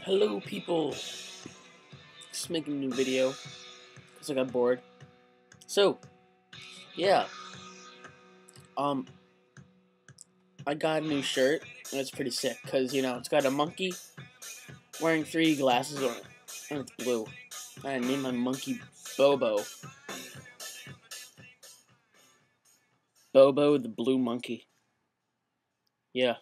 Hello people, just making a new video because I got bored. So, yeah, I got a new shirt and it's pretty sick because, it's got a monkey wearing 3D glasses on it and it's blue. I named my monkey Bobo. Bobo the blue monkey. Yeah.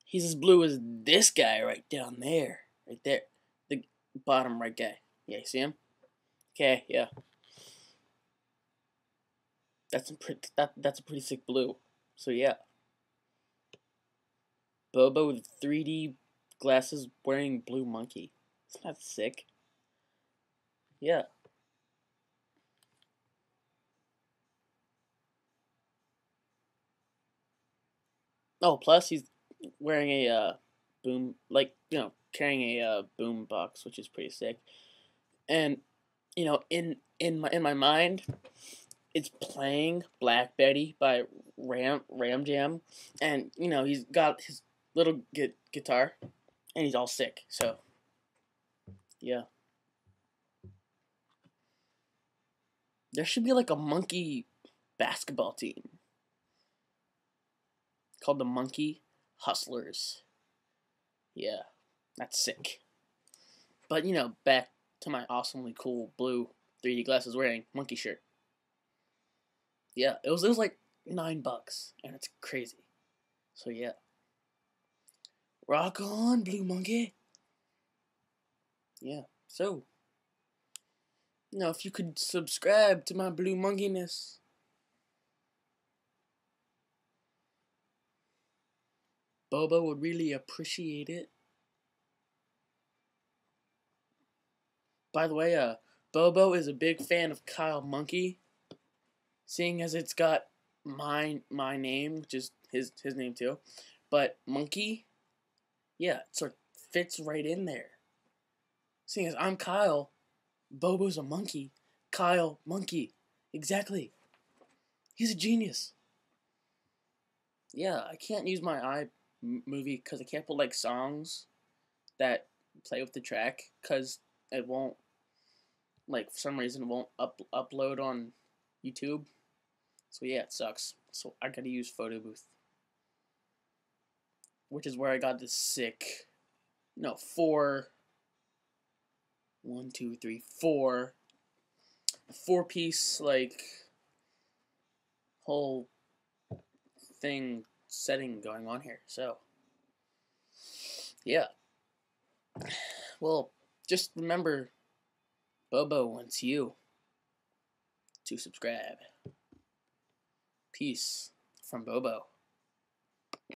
He's as blue as this guy right down there. Right there. The bottom right guy. Yeah, you see him? Okay, yeah. That's a pretty sick blue. So yeah. Bobo with 3D glasses wearing blue monkey. Isn't that sick? Yeah. Oh, plus he's wearing a boom, like, carrying a boom box, which is pretty sick. And in my mind, it's playing Black Betty by Ram Jam, and he's got his little guitar, and he's all sick. So yeah, there should be like a monkey basketball team called the Monkey Hustlers. Yeah, that's sick. But back to my awesomely cool blue 3D glasses wearing monkey shirt. Yeah, it was like $9, and it's crazy. So yeah, rock on, blue monkey. Yeah. So if you could subscribe to my blue monkeyness, Bobo would really appreciate it. By the way, Bobo is a big fan of Kyle Monkey, seeing as it's got my name, which is his name too. But Monkey, yeah, it sort of fits right in there. Seeing as I'm Kyle, Bobo's a monkey. Kyle Monkey. Exactly. He's a genius. Yeah, I can't use my iMovie because I can't put like songs that play with the track because it won't, like, for some reason it won't upload on YouTube. So yeah, it sucks. So I gotta use Photo Booth, which is where I got this sick, four, 1, 2, 3, 4, 4-piece like whole thing setting going on here. So yeah, well, just remember, Bobo wants you to subscribe. Peace from Bobo.